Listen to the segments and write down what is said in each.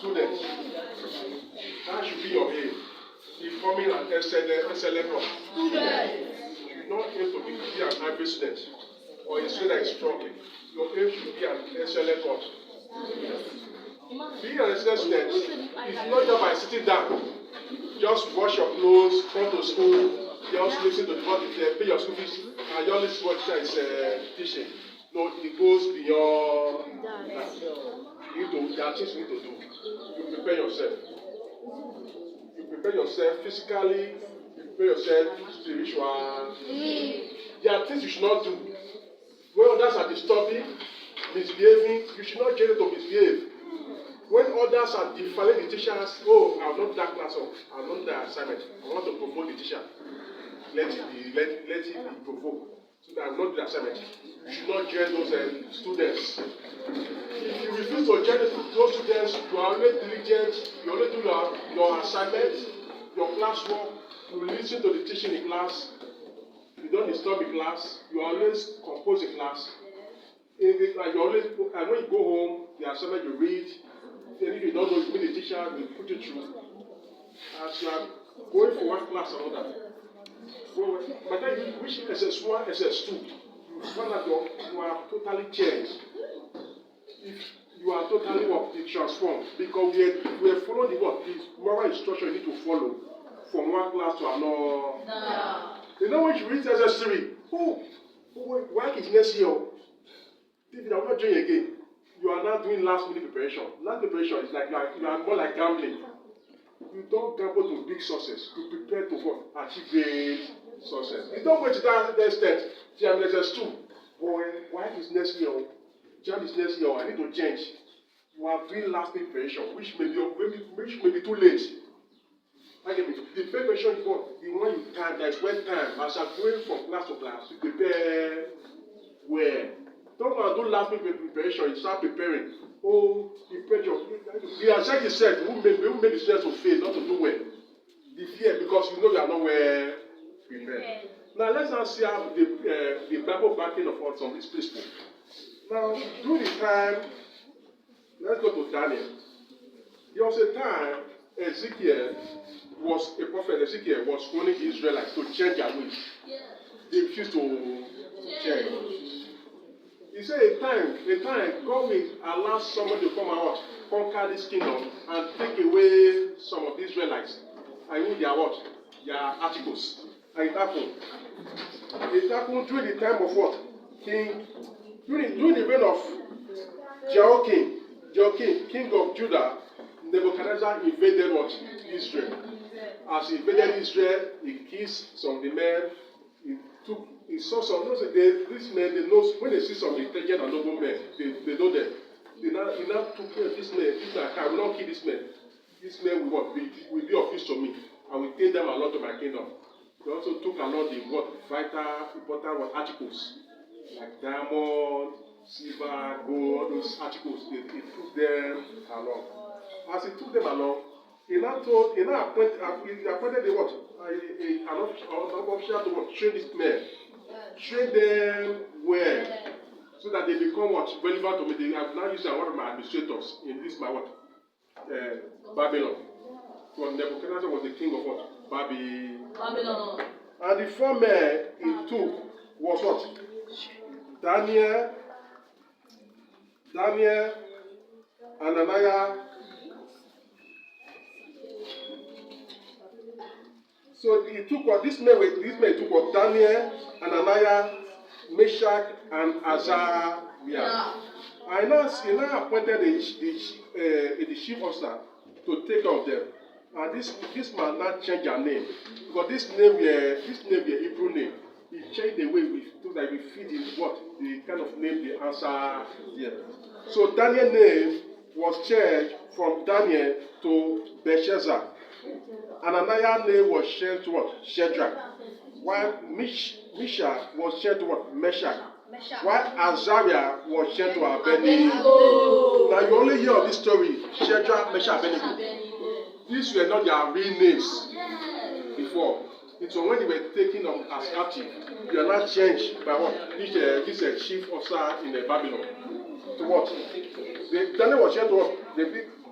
students. That should be your aim. Becoming an excellent student. You should not aim to be an average student or a student that is struggling. Your aim should be an excellent one. Being an excellent student is not just by sitting down, just wash your clothes, come to school, just listen to what pay your school fees, and just listen to what teacher is teaching. No, it goes beyond that. There are things you need to do. You prepare yourself. You prepare yourself physically, you prepare yourself spiritually. There are things you should not do. When others are disturbing, misbehaving, you should not get to misbehave. When others are defiling the teachers, oh, I will not do that class, or I will not do that assignment. I want to provoke the teacher. Let it be provoked. So that I will not do the assignment. You should not join those students. If you refuse to join those students, you are always diligent, you always do your assignment, your classwork, you listen to the teaching in class, you don't disturb the class, you always compose the class. And when you go home, the assignment you read, and if you don't know, you meet the teacher, you put it through. As you are going from one class to another. So, by the time you reach SS1, SS2, you find that you are totally changed. If you are totally transformed, because we are following the moral instruction you need to follow from one class to another. No. You know when you reach SS3, why is next year? David, I will not join again. You are now doing last minute preparation. Last preparation is like you are more like gambling. You don't gamble to big success. You prepare to achieve great success. You don't wait to that extent. See, I'm SS2. Boy, why is next year? Jam is next year. I need to change. You are doing last minute preparation, which may be too late. The preparation you want, the one you can, there is when time. As you are going from class to class, you prepare well. Don't want to do last minute preparation, you start preparing. Oh, the pressure. The anxiety said, who made the students to fail, not to do well. The fear, because you know you are not well prepared. Now let's now see how the Bible backing of some of these principles. Now, during the time, let's go to Daniel. There was a time Ezekiel was a prophet. Ezekiel was warning the Israelites to change their ways. They refused to change. He said a time, God will allow somebody to come out, conquer this kingdom, and take away some of the Israelites. I mean their what? Their articles. And it happened. It happened during the time of what? During the reign of Jehoiakim, king of Judah. Nebuchadnezzar invaded what? Israel. As he invaded Israel, he kissed some of the men. He saw some, these men, they know, when they see some intelligent and noble men, they know them. He now took this man, I will not kill this man. This man will be of use to me. I will take them along to my kingdom. They also took along the vital, important articles, like diamond, silver, gold, all those articles. He took them along. As he took them along, he appointed an official to train these men. Train them well, so that they become relevant to me. They have now used one of my administrators in this Babylon. So Nebuchadnezzar was the king of what? Babylon. And the 4 men he took was what? Daniel, Ananiah. So he took what these men took what? Daniel, Ananiah, Meshach, and Azariah. And he now appointed the chief officer to take care of them. And this man now changed their name. Because this name were Hebrew name. He changed the way so that we fit the kind of name they answer there. So Daniel's name was changed from Daniel to Belshazzar. Ananiah's name was changed to what? Shadrach. While Meshach was changed to what? Meshach. While Azariah was changed to Abednego. Now you only hear of this story, Shadrach, Meshach, Abednego. These were not their real names before. It was when they were taken up as captive. They are not changed by what? This chief officer in Babylon. To what? Daniel was changed to what?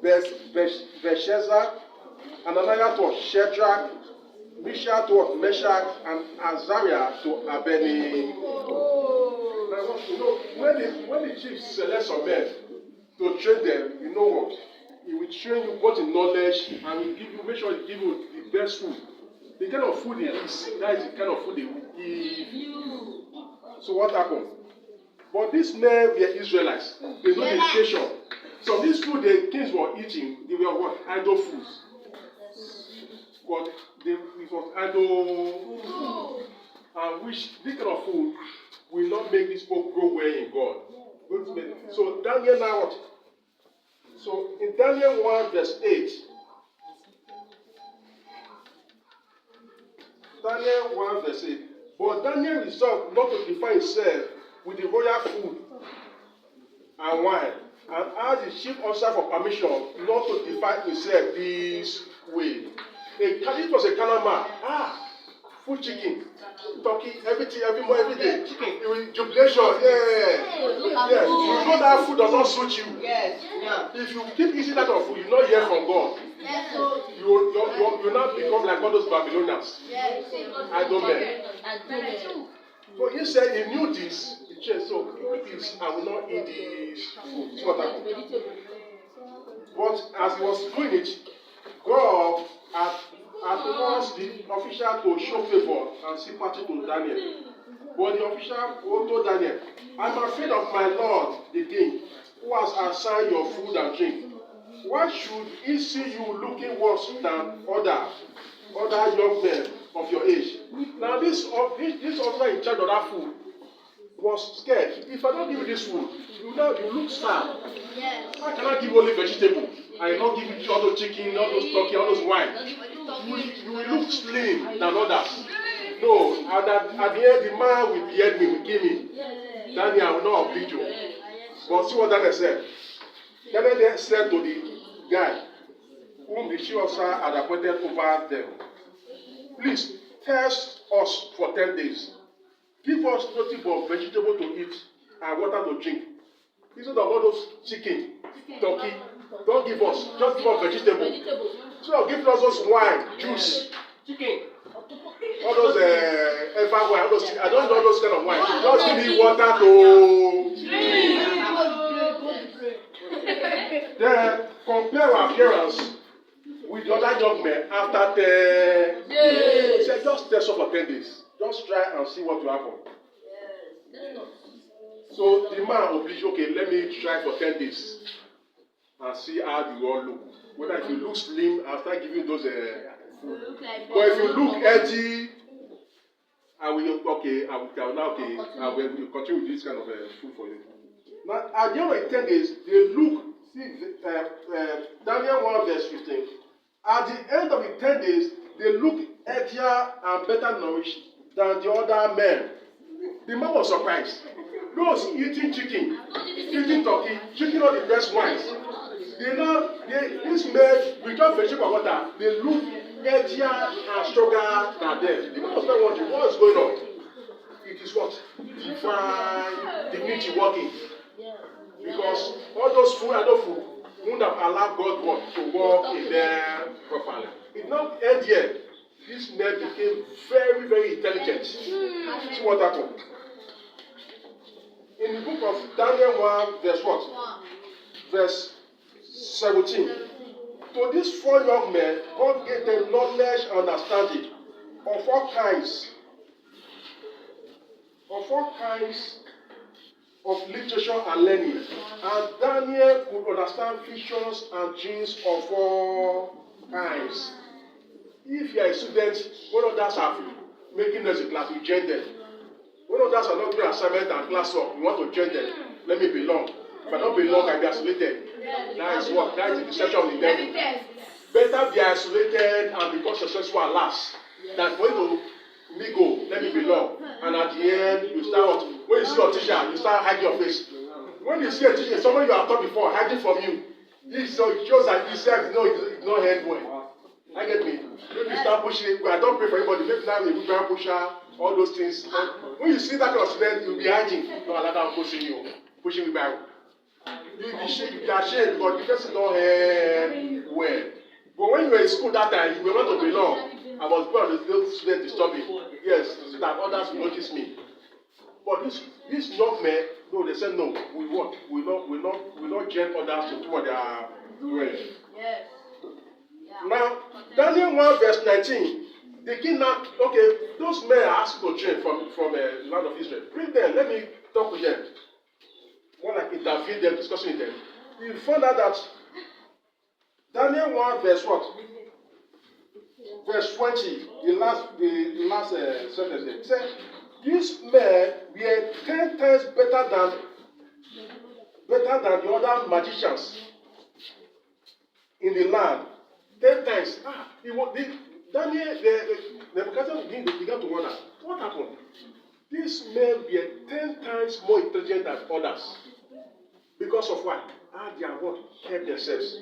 Belshazzar, Ananias to Shadrach, Mishael to Meshach, and Azariah to Abednego. Now, when the chief selects some men to train them, you know what? He will train you both in knowledge and will give you, make sure he give you the best food. The kind of food he eats, that is the kind of food he will give you. So what happened? But these men were Israelites. They know the education. So these food the kings were eating, they were what? Idol foods. But it was idol food. And which this kind of food will not make this people grow well in God. So Daniel now what? So in Daniel 1 verse 8, Daniel 1 verse 8, but Daniel resolved not to defile himself with the royal food and wine, and asked the chief officer for permission not to defile himself this way. It was a Canaan man. Food, chicken, turkey, everything, every day. Chicken, jubilation, yeah. You know that food does not suit you. Yes. Yeah. If you keep eating that of food, you not hear from God. Yes. You now become like all those Babylonians. Yes. I don't know. So he said he knew this. He said, so eat this, I will not eat this food. It's what happened. But as he was doing it, God had caused the official to show favor and sympathy to Daniel. But the official told Daniel, I'm afraid of my Lord, the king, who has assigned your food and drink. Why should he see you looking worse than other young men of your age? Now this officer in charge of that food was scared. If I don't give you this food, you look sad. Yes. Why can I give you only vegetable? I not give you all those chicken, all those turkey, all those wine. You will look slim than others. No, at the end, the man will behead me, will kill me. Daniel, I will not oblige you. But see what Daniel said. Daniel then said to the guy whom the chief officer had appointed over them, please test us for 10 days. Give us nothing but vegetable to eat and water to drink. Instead of all those chicken, turkey, don't give us. Just give us vegetable. So give us those wine, juice, chicken, all those wine, all those. I don't know those kind of wine. Just give me water to drink. Then compare our appearance with the other young men after 10 days. He said, just test us for 10 days. Just try and see what will happen. So the man obliged, okay, let me try for 10 days and see how you all look. Whether if you look slim, I'll start giving those food. But if you look healthy, I will continue with this kind of food for you. Now, at the end of the 10 days, they look, Daniel 1 verse 15. At the end of the 10 days, they look healthier and better nourished than the other men. The man was surprised. Those eating chicken, eating turkey, drinking all the best wines. This men, with just vegetable water, they look healthier and stronger than them. The man was not wondering what is going on. It is what? Divine dignity working. Because all those food, other food, wouldn't have allowed God to work in them properly. It not end here. These men became very, very intelligent. See what happened. In the book of Daniel 1, verse what? Verse 17. To these 4 young men, God gave them knowledge and understanding of all kinds of literature and learning. And Daniel could understand visions and dreams of all kinds. If you are a student, when others are making noise in class, you join them. When others are not doing assignment and class work, you want to join them. Let me belong. If I don't belong, I be isolated. That is what? That is the deception of the devil. Better be isolated and become successful at last than for you to me go, let me belong. And at the end, you start, when you see your teacher, you start hiding your face. When you see a teacher, someone you have taught before, hiding from you, it shows that he said, no, it's not head well. I get me. Maybe start pushing. I don't pray for anybody. Maybe now you will pusher, all those things. When you see that kind of student, you'll be hiding. No, Allah don't pushing you. Pushing you back. You be ashamed because the person don't in school that time, you were not to belong. I was born as a student disturbing. Yes, so that others will notice me. But this young men, no, they said no. We what? We not join others to do what they are doing. Yes. Now, Daniel 1 verse 19. The king now, okay, those men are asked to train from the land of Israel. Bring them, let me talk with them. When I interview them, discussing with them, you found out that Daniel 1 verse what? Verse 20, the last sentence there. It said, these men were 10 times better than the other magicians in the land. 10 times. Daniel, Nebuchadnezzar began to wonder, what happened? These men were 10 times more intelligent than others. Because of what? How they are what? Help themselves.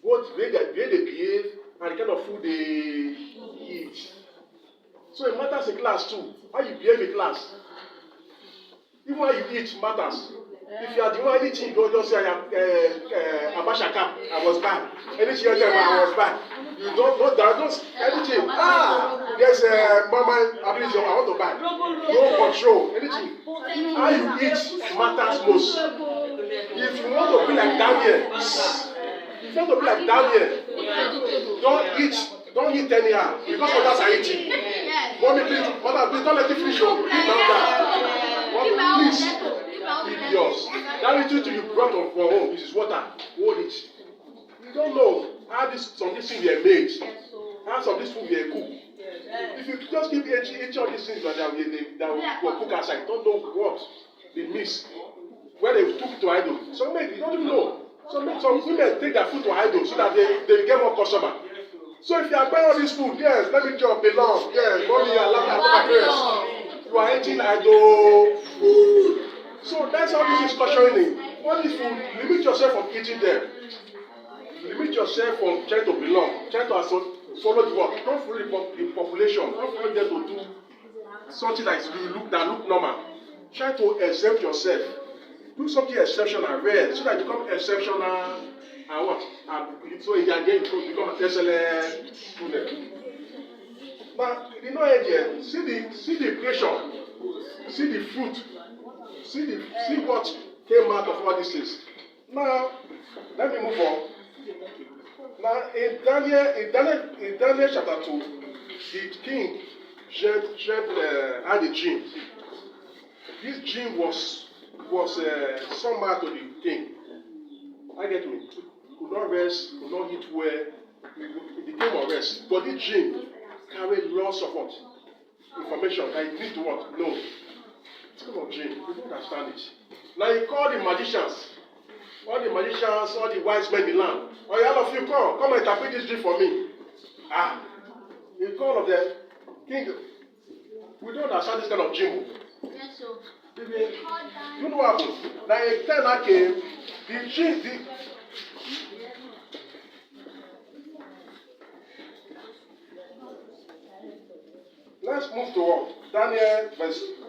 What the way they behave and the kind of food they eat. So it matters in class too. How you behave in class. Even how you eat matters. If you are the one eating, don't just say I am Abashaka, I was bad. Anything you tell me, I was bad. You don't anything. There's mama, I want to buy. No control, anything. How you eat matters most. If you want to be like Daniel, don't eat anyhow because others are eating. Mommy, please, mother, please don't let it finish your eat please. Eat yours. That little you brought from home is water. Hold it. You don't know how some of these things were made. How some of these food were cooked. If you just keep eating all these things that will cook outside, you don't know what they miss. Where they took to idol. Some men, you don't even know. Some women take their food to idol so that they get more customer. So if you are buying all this food, yes, let me just belong. Yes, mommy, I love my parents. You are eating idol food. So that's how this is torturing. What is food? Limit yourself from eating them. Limit yourself from trying to belong. Try to follow the work. Don't follow the population. Don't follow them to do something that look normal. Try to exempt yourself. Do something exceptional, rare, so that you become exceptional and what? So in the end, you become an excellent student. But you know, again, see the creation, see the fruit, see what came out of all these things. Now, let me move on. Now, in Daniel chapter 2, the king had a dream. This dream was somehow to the king. I get me. Could not rest, could not eat well. It became unrest. But this dream carried lots of what? Information that you need to what? Know. It's kind of dream. You don't understand it. Now he called the magicians. All the wise men in the land. Oh, all of you come and interpret this dream for me. He called of them. King, we don't understand this kind of dream. Yes, sir. You know what happened? Now a time that came, let's move to Daniel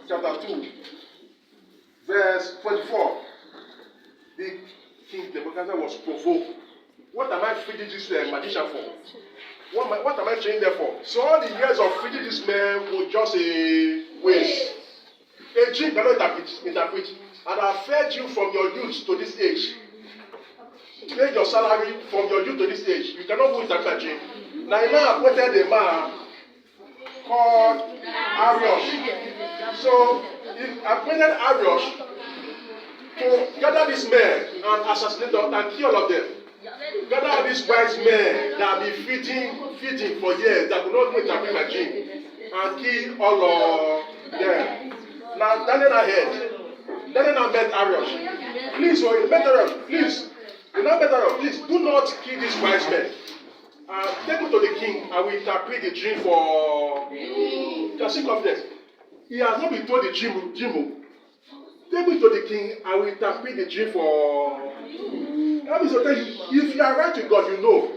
chapter 2, verse 24. The king Nebuchadnezzar was provoked. What am I feeding this magician for? What am I training them for? So all the years of feeding this man was just a waste. A dream cannot interpret. And I fed you from your youth to this age. Paid your salary from your youth to this age. You cannot go interpret a dream. Now I appointed a man called Ariosh. So he appointed Ariosh to gather these men and assassinate them and kill all of them. Gather these wise men that have been feeding for years that could not interpret my dream and kill all of them. Now Daniel met Ariosh. Please, you met Ariosh. Please, please do not kill these wise men. Take me to the king and we interpret the dream for just confidence. He has not been told the dream. Take me to the king and we interpret the dream for. That means to tell you, if you are right with God, you know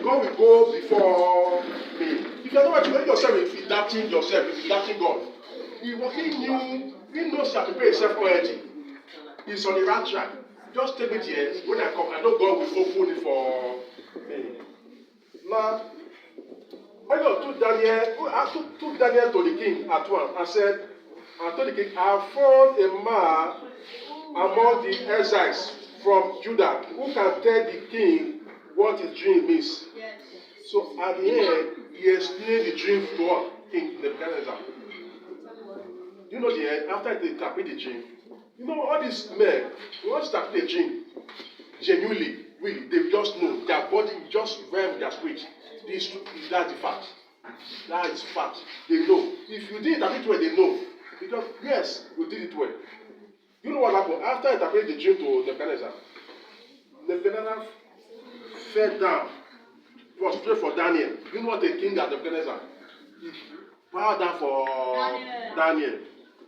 God will go before me. If you are not right with yourself, if you doubting yourself, if you doubting God. He knows you have to pay himself already. He's on the right track. Just take it here. When I come, I know God will open it for me. Now, God took Daniel to the king at once and said, and told the king, I have found a man among the exiles from Judah who can tell the king what his dream means. Yes. So at the end, he explained the dream to what? King Nebuchadnezzar. You know the end, after they interpret the dream, you know all these men, once they interpret the dream, genuinely, they just know, their body just realm their spirit. That's the fact. That is fact. They know. If you did interpret it well, they know. Because, yes, you did it well. You know what happened? After I interpreted the dream to Nebuchadnezzar, Nebuchadnezzar fell down. It was prayed for Daniel. You know what the king at Nebuchadnezzar? He bowed down for Daniel.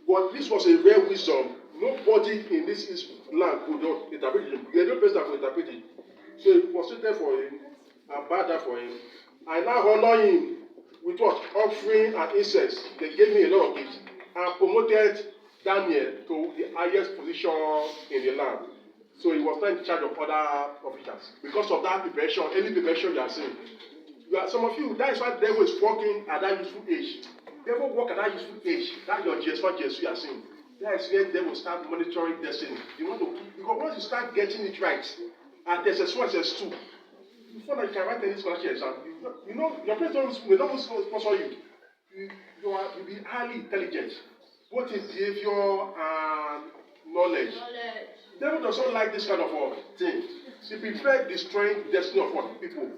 But this was a rare wisdom. Nobody in this land could not interpret it. You had no person that could interpret it. So he prostrated for him and bowed down for him. I now honor him with what? Offering and incense. They gave me a lot of gifts and promoted Daniel to the highest position in the land. So he was not in charge of other officials. Because of that preparation, any preparation you are seeing. Some of you, that is why the devil is working at that useful age. The devil work at that useful age. That's your GS1, GS2 you are seeing. That is where the devil start monitoring destiny. You want to, because once you start getting it right, at SS1, SS2, before that you can write any scholarship exam, you know your parents don't sponsor you. You'll be highly intelligent, both in behavior and knowledge. The devil does not like this kind of thing. He prefers destroying the destiny of what? People.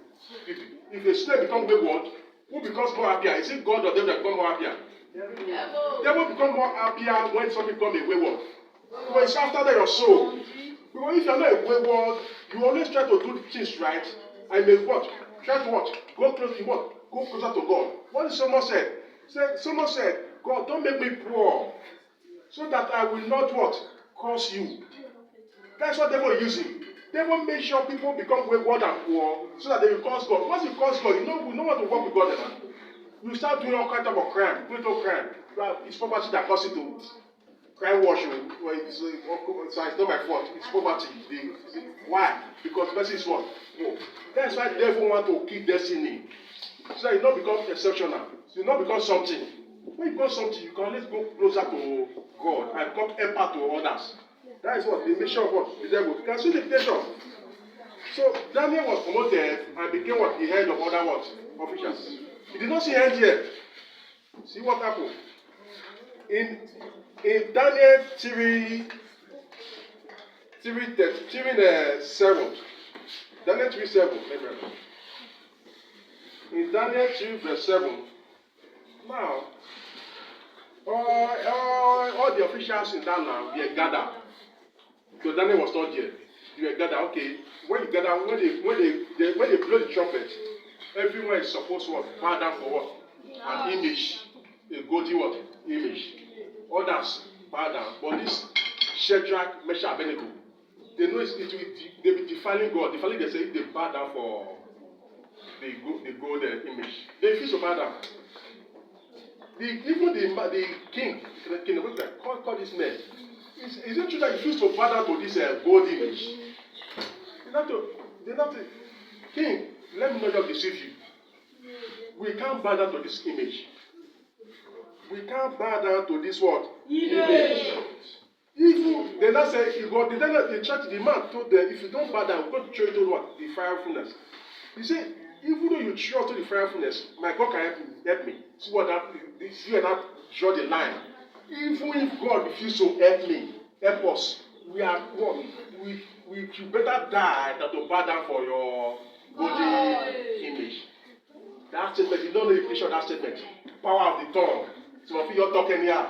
If a student becomes wayward, who becomes more happier? Is it God or devil that becomes more happier? Devil becomes more happier when something becomes a wayward. But it's after that your soul. Because if you are not a wayward, you always try to do things right. And may what? Try to what? Go close to what? Go closer to God. What did someone say? Someone said, God, don't make me poor, so that I will not what? Curse you. That's what devil is using. Devil make sure people become wayward and poor, so that they will curse God. Once you curse God, you know what to work with God now. You start doing all kinds of crime, brutal crime. It's poverty that causes it to crime wash you. Well, it's not my fault. It's poverty. Why? Because the person is what? No. That's why the devil want to keep destiny. So that you not become exceptional. So you not become something. When you become something, you can always go closer to God and become empath to others. That is what the mission of what the devil. You can see the invitation. So Daniel was promoted and became what the head of other what officials. He did not see end here. See what happened. In Daniel 3:7. Daniel 3:7. In Daniel 3 verse 7. Now, all the officials in that land were gathered. So Daniel was not there. They were gathered. Okay, when you gather, when they blow the trumpet, everyone is supposed to bow down for what? An image, a golden what? Image. Others bow down, but this Shadrach, Meshach, Abednego, they know they be defiling God. Defiling they say they bow down for the gold image. They refuse to bow down. Even the king, call this man. Is it true that you refuse to bow down to this gold image? They're not king, let me not just deceive you. We can't bow down to this image. We can't bow down to this what? Image. Even they not say you go. The church, the man told them, if you don't bow down, we're going to show you to what? The firefulness. He said, even though you trust to the firefulness, my God can help me. See what that you and that draw the line. Even if God refuses to help us, we are what? We should better die than to bow down for your body image. That statement, you don't know the implication of that statement. Power of the tongue. Some of you are talking here.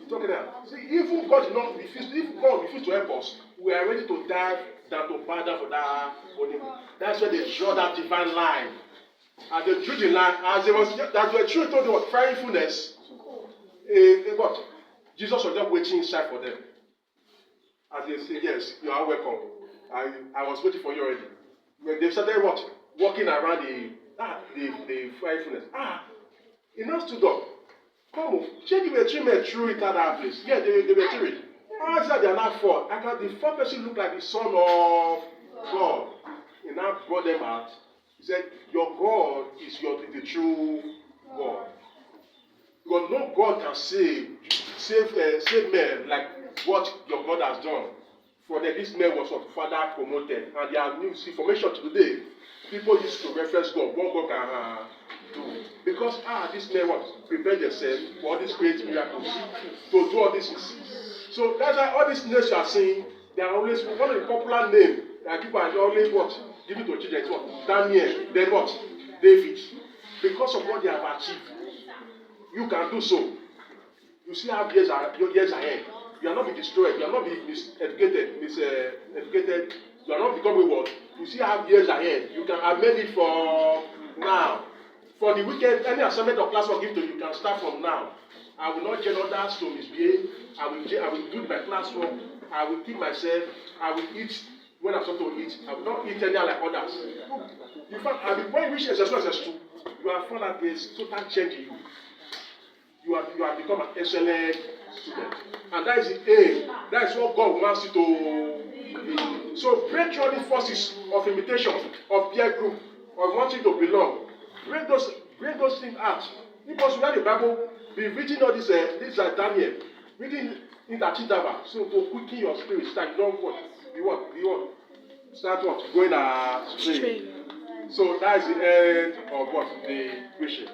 You're talking here. See, if God refuses to help us, we are ready to die than to bow down for that body. That's where they draw that divine line. And they drew the line as they were true told them what prayerfulness. What? Jesus was just waiting inside for them. As they say, yes, you are welcome. I was waiting for you already. When they started what? Walking around the prayerfulness. He now stood up. Come on, change the 3 men through it at that place. Yeah, they were 3. I said they are not 4. And the 4th person looked like the Son of God. He now brought them out He said, your God is the true God. Because no God can save men like what your God has done. For that this man was further promoted. And there are new information today. People used to reference God, what God can do. Because this man was prepared themselves for all these great miracles. To do all this. So that's why all these names you are seeing, they are always one of the popular names that people are always what? Giving to children. It's what? Daniel, then what? David. Because of what they have achieved. You can do so. You still have years ahead. You are not be destroyed. You are not be miseducated. You are not becoming what? You still have years ahead. You can amend it for now. For the weekend, any assignment or class will give to you, you can start from now. I will not join others to misbehave. I will do my classwork. I will keep myself. I will eat when I'm supposed to eat. I will not eat any like others. In fact, when you reach SS1, SS2, you have found that there is total change in you. You have become an excellent student. And that is the aim. That is what God wants you to be. So break through all the forces of imitation, of peer group, of wanting to belong. Break those things out. Because we have the Bible, be reading all this Daniel, reading it at interval. So to quicken your spirit, start, you don't what? You want? Start what? Going astray. So that is the end of what? The preaching.